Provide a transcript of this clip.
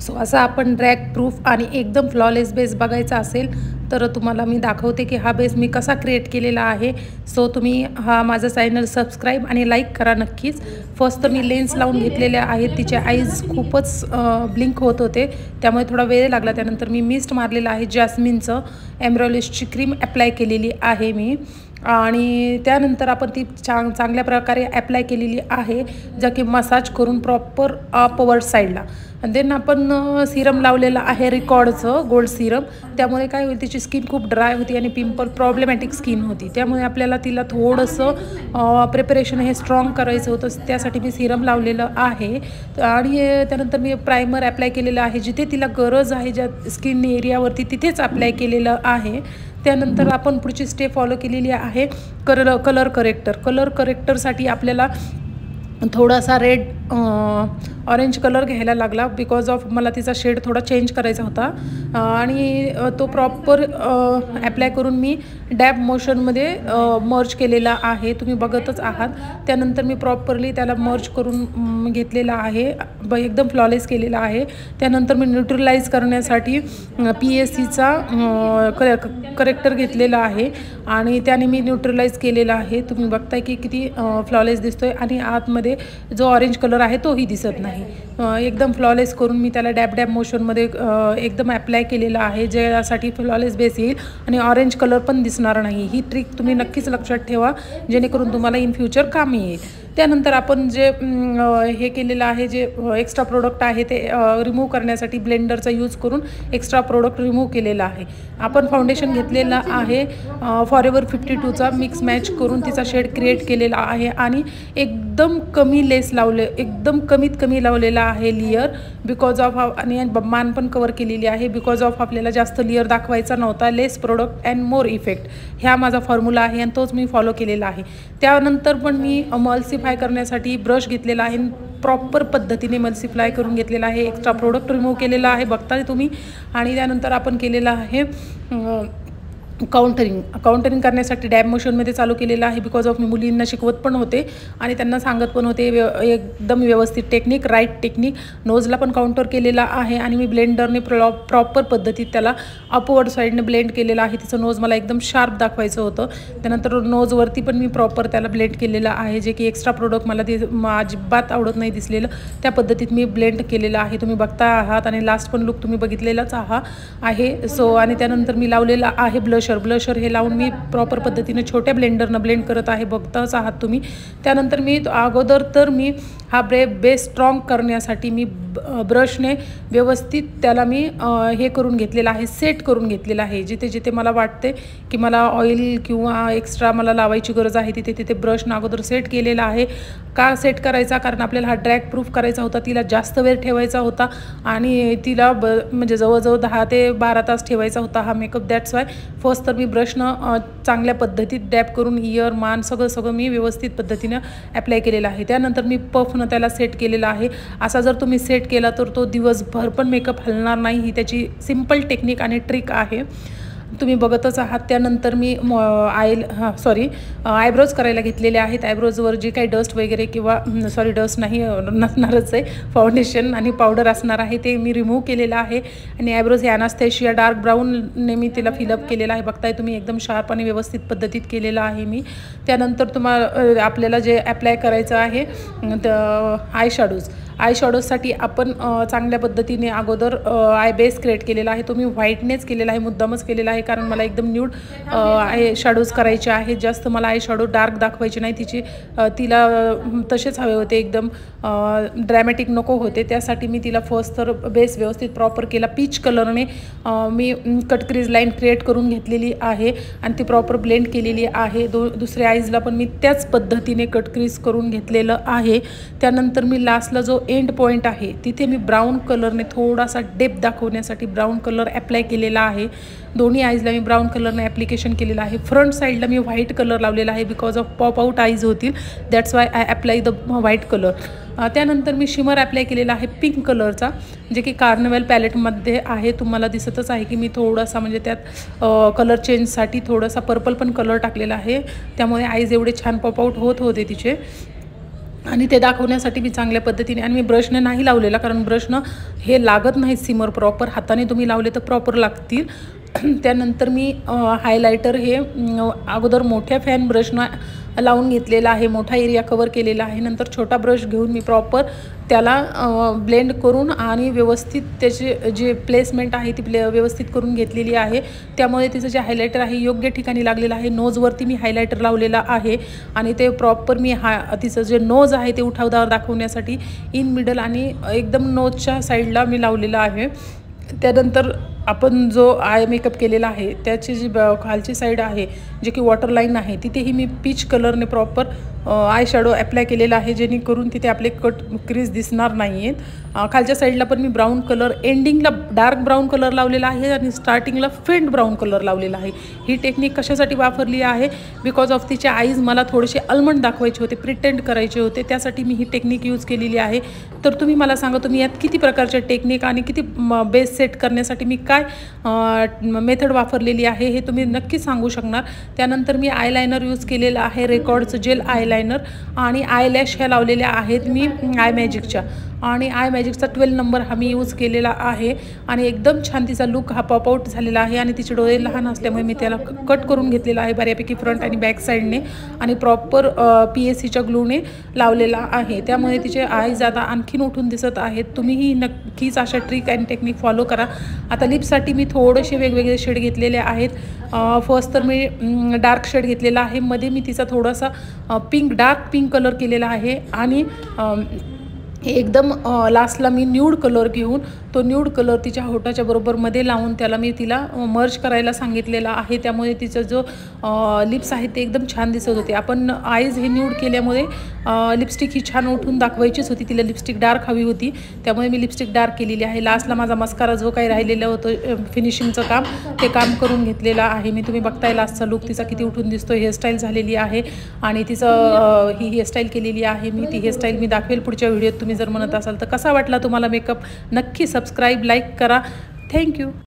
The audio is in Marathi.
सो असा आपण ड्रॅग प्रूफ आणि एकदम फ्लॉलेस बेस बघायचा असेल तर तुम्हाला मी दाखवते की हा बेस मी कसा क्रिएट केलेला आहे। सो तुम्ही हा माझा चॅनल सबस्क्राईब आणि लाईक करा नक्कीच। फर्स्ट तर मी लेन्स लावून घेतलेल्या आहेत, तिचे आईज खूपच ब्लिंक होत होते त्यामुळे थोडा वेळ लागला। त्यानंतर मी मिस्ट मारलेला आहे, जॅस्मिनचं एमरॉलिशची क्रीम अप्लाय केलेली आहे मी आणि त्यानंतर आपण ती चांगल्या प्रकारे अप्लाय केलेली आहे, जे की मसाज करून प्रॉपर अपवर्ड साईडला। आणि देन आपण सिरम लावलेला आहे रिकॉर्डचं गोल्ड सिरम, त्यामुळे काय होईल तिची स्किन खूप ड्राय होती आणि पिंपल प्रॉब्लेमॅटिक स्किन होती, त्यामुळे आपल्याला तिला थोडंसं प्रिपरेशन हे स्ट्रॉंग करायचं होतं, त्यासाठी मी सिरम लावलेलं आहे। आणि त्यानंतर मी प्रायमर अप्लाय केलेलं आहे, जिथे तिला गरज आहे ज्या स्किन एरियावरती तिथेच अप्लाय केलेलं आहे। त्यानंतर आपण पुढची स्टेप फॉलो केलेली आहे कलर करेक्टरसाठी आपल्याला थोडासा रेड ऑरेंज कलर घ्यायला लागला, बिकॉज ऑफ मला तिचा शेड थोडा चेंज करायचा होता आणि तो प्रॉपर अप्लाय करून मी डॅब मोशनमध्ये मर्ज केलेला आहे, तुम्ही बघतच आहात। त्यानंतर मी प्रॉपरली त्याला मर्ज करून घेतलेला आहे, एकदम फ्लॉलेस केलेला आहे। त्यानंतर मी न्यूट्रलाइज करण्यासाठी PSCचा करेक्टर घेतलेला आहे आणि त्याने मी न्यूट्रलाइज केलेला आहे। तुम्ही बघताय की किती फ्लॉलेस दिसतोय आणि आतमध्ये जो ऑरेंज कलर आहे तोही दिसत नाही। एकदम फ्लॉलेस करून मी त्याला डॅब मोशनमध्ये एकदम अप्लाय केलेला आहे, ज्यासाठी फ्लॉलेस बेस येईल आणि ऑरेंज कलर पण दिसणार नाही। ही ट्रिक तुम्ही नक्कीच लक्षात ठेवा, जेणेकरून तुम्हाला इन फ्युचर कामी येईल। त्यानंतर आपण जे हे केलेलं आहे, जे एक्स्ट्रा प्रोडक्ट आहे ते रिमूव्ह करण्यासाठी ब्लेंडरचा यूज करून एक्स्ट्रा प्रोडक्ट रिमूव्ह केलेला आहे। आपण फाउंडेशन घेतलेला आहे फॉरएवर 52चा मिक्स मॅच करून तिचा शेड क्रिएट केलेला आहे आणि एकदम कमी लेस एकदम कमीत कमी लावलेला आहे लेयर, बिकॉज ऑफ आणि मान पण कवर केलेली आहे, बिकॉज ऑफ आपल्याला जास्त लेयर दाखवायचा नव्हता। लेस प्रोडक्ट अँड मोर इफेक्ट ह्या माझा फॉर्म्युला आहे आणि तोच मी फॉलो केलेला आहे। त्यानंतर पण मी मल्सिफाय करण्यासाठी ब्रश घेतलेला आहे, प्रॉपर पद्धतीने मल्सिफ्लाय करून घेतलेला आहे, एक्स्ट्रा प्रोडक्ट रिमूव्ह केलेला आहे बघताय तुम्ही। आणि त्यानंतर आपण केलेला आहे काउंटरिंग करण्यासाठी डॅब मोशनमध्ये चालू केलेलं आहे, बिकॉज ऑफ मी मुलींना शिकवत पण होते आणि त्यांना सांगत पण होते एकदम व्यवस्थित टेक्निक, राईट टेक्निक। नोजला पण काउंटर केलेला आहे आणि मी ब्लेंडरने प्रॉपर पद्धतीत त्याला अपवर्ड साईडने ब्लेंड केलेला आहे। तिचं नोज मला एकदम शार्प दाखवायचं होतं, त्यानंतर नोजवरती पण मी प्रॉपर त्याला ब्लेंड केलेलं आहे, जे की एक्स्ट्रा प्रोडक्ट मला अजिबात आवडत नाही दिसलेलं, त्या पद्धतीत मी ब्लेंड केलेलं आहे, तुम्ही बघता आहात। आणि लास्ट पण लुक तुम्ही बघितलेलाच आहे। सो आणि त्यानंतर मी लावलेला आहे ब्लशर हे लावून मी प्रॉपर पद्धतीने छोट्या ब्लेंडरनं ब्लेंड करत आहे, बघताच आहात तुम्ही। त्यानंतर मी अगोदर तर मी हा बेस स्ट्रॉंग करण्यासाठी मी ब्रशने व्यवस्थित त्याला मी हे करून घेतलेला आहे, सेट करून घेतलेला आहे। जिथे जिथे मला वाटते की मला ऑइल किंवा एक्स्ट्रा मला लावायची गरज आहे तिथे तिथे ब्रशनं अगोदर सेट केलेला आहे। का सेट करायचा? कारण आपल्याला हा ड्रॅग प्रूफ करायचा होता, तिला जास्त वेळ ठेवायचा होता आणि तिला म्हणजे जवळजवळ 10 ते 12 तास ठेवायचा होता हा मेकअप। दॅट्स वाय फर्स्ट तर मी ब्रशनं चांगल्या पद्धतीत डॅब करून इयर मान सगळं मी व्यवस्थित पद्धतीनं अप्लाय केलेलं आहे। त्यानंतर मी पफनं त्याला सेट केलेला आहे। असा जर तुम्ही सेट केला तर तो दिवसभर पण मेकअप हलणार नाही, ही त्याची सिंपल टेक्निक आणि ट्रिक आहे, तुम्ही बघतच आहात। त्यानंतर मी आयब्रोज करायला घेतलेले आहेत। आयब्रोजवर जे काही डस्ट वगैरे किंवा डस्ट नाही नसणारच आहे, फाउंडेशन आणि पावडर असणार आहे ते मी रिमूव्ह केलेलं आहे आणि आयब्रोज हे अनास्थेशिया डार्क ब्राऊनने मी तिला फिलअप केलेलं आहे, बघताय तुम्ही एकदम शार्प आणि व्यवस्थित पद्धतीत केलेलं आहे मी। त्यानंतर आपल्याला जे अप्लाय करायचं आहे आय शॅडोजसाठी आपण चांगल्या पद्धतीने अगोदर आय बेस क्रिएट केलेला आहे, तो मी व्हाईटनेच केलेला आहे, मुद्दामच केलेला आहे, कारण मला एकदम न्यूड आय शॅडोज करायचे आहे, जास्त मला आय शॅडो डार्क दाखवायचे नाही, तिला तसेच हवे होते, एकदम ड्रॅमॅटिक नको होते, त्यासाठी मी तिला फर्स्ट तर बेस व्यवस्थित प्रॉपर केला। पीच कलरने मी कटक्रीज लाईन क्रिएट करून घेतलेली आहे आणि ती प्रॉपर ब्लेंड केलेली आहे। दुसऱ्या आईजला पण मी त्याच पद्धतीने कटक्रीज करून घेतलेलं आहे। त्यानंतर मी लास्टला जो एंड पॉइंट आहे तिथे मी ब्राऊन कलरने थोडासा डेप्थ दाखवण्यासाठी ब्राऊन कलर अप्लाय केलेला आहे। दोन्ही आईजला मी ब्राऊन कलरने ॲप्लिकेशन केलेलं आहे। फ्रंट साईडला मी व्हाईट कलर लावलेला आहे, because of pop out eyes होतील, that's why I apply the white colour. त्यानंतर मी शिमर अप्लाय केलेला आहे पिंक कलरचा, जे की कार्निवल पॅलेटमध्ये आहे, तुम्हाला दिसतच आहे की मी थोडासा म्हणजे त्यात कलर चेंजसाठी थोडासा पर्पल पण कलर टाकलेला आहे, त्यामुळे आईज एवढे छान पॉप आउट होत होते तिचे। आणि ते दाखवण्यासाठी मी चांगल्या पद्धतीने आणि मी ब्रशने नाही लावलेला, कारण ब्रशनं हे लागत नाही सिमर प्रॉपर. हाताने तुम्ही लावले तर प्रॉपर लागतील. त्यानंतर मी हायलायटर हे अगोदर मोठ्या फॅन ब्रशनं लावून घेतलेला आहे, मोठा एरिया कवर केलेला आहे. नंतर छोटा ब्रश घेऊन मी प्रॉपर त्याला ब्लेंड करून आणि व्यवस्थित त्याची जे प्लेसमेंट आहे ती व्यवस्थित करून घेतलेली आहे. त्यामुळे तिचं जे हायलायटर आहे योग्य ठिकाणी लागलेलं आहे. नोजवरती मी हायलायटर लावलेला आहे आणि ते प्रॉपर मी तिचं जे नोज आहे ते उठावदार दाखवण्यासाठी इन मिडल आणि एकदम नोजच्या साईडला मी लावलेलं आहे. त्यानंतर आपण जो आय मेकअप केलेला आहे त्याची जी खालची साईड आहे जे की वॉटर लाईन आहे तिथेही मी पीच कलरने प्रॉपर आय शॅडो ॲप्लाय केलेला आहे, जेणेकरून तिथे आपले कट क्रीज दिसणार नाही आहेत. खालच्या साईडला पण मी ब्राऊन कलर, एंडिंगला डार्क ब्राऊन कलर लावलेला आहे आणि स्टार्टिंगला फेंट ब्राऊन कलर लावलेला आहे. ही टेक्निक कशासाठी वापरली आहे? बिकॉज ऑफ तिचे आईज मला थोडेसे अलमंड दाखवायचे होते, प्रिटेंड करायचे होते, त्यासाठी मी ही टेक्निक यूज केलेली आहे. तर तुम्ही मला सांगा, तुम्ही यात किती प्रकारच्या टेक्निक आणि किती बेस सेट करण्यासाठी मी काय मेथड वापरलेली आहे हे तुम्ही नक्की सांगू शकणार. त्यानंतर मी आयलायनर यूज केलेलं आहे, रेकॉर्डचं जेल आयलायनर, आणि आयलॅश ह्या लावलेल्या आहेत मी आय मॅजिकच्या, आणि आय मॅजिकचा 12 नंबर हा मी यूज केलेला आहे. आणि एकदम छान तिचा लुक हा पॉपआउट झालेला आहे. आणि तिचे डोळे लहान असल्यामुळे मी त्याला कट करून घेतलेला आहे बऱ्यापैकी फ्रंट आणि बॅक साईडने, आणि प्रॉपर PSCच्या ग्लूने लावलेला आहे. त्यामुळे तिचे आईज आता आणखीन उठून दिसत आहेत. तुम्हीही नक्कीच अशा ट्रिक अँड टेक्निक फॉलो करा. आता लिप्ससाठी मी थोडेसे वेगवेगळे शेड घेतलेले आहेत. फर्स्ट तर मी डार्क शेड घेतलेला आहे, मध्ये मी तिचा थोडासा डार्क पिंक कलर केलेला आहे, आणि एकदम लास्टला मी न्यूड कलर घेऊन तो न्यूड कलर तिच्या होठाच्या बरोबर मध्ये लावून तिला मर्ज करायला सांगितलेला आहे. त्यामुळे तिचं जो लिप्स आहे ते एकदम छान दिसत होते. आपण आईज हे न्यूड केल्यामुळे लिपस्टिक ही छान उठून दाखवायचीच होती, तिला लिपस्टिक डार्क हवी होती, त्यामुळे मी लिपस्टिक डार्क केलेली आहे. लास्टला माझा मस्कारा जो काही राहिलेलं होतं फिनिशिंगचं काम, ते काम करून घेतलेलं आहे मी. तुम्ही बघताय लास्टचा लुक तिचा किती उठून दिसतो. हेअरस्टाईल झालेली आहे आणि तिचं ही हेअरस्टाईल केलेली आहे मी. ती हेअरस्टाईल मी दाखवेल पुढच्या व्हिडिओत. तुम्ही जर म्हणत असाल तर कसा वाटला तुम्हाला मेकअप, नक्की सबस्क्राईब, लाईक करा. थँक्यू.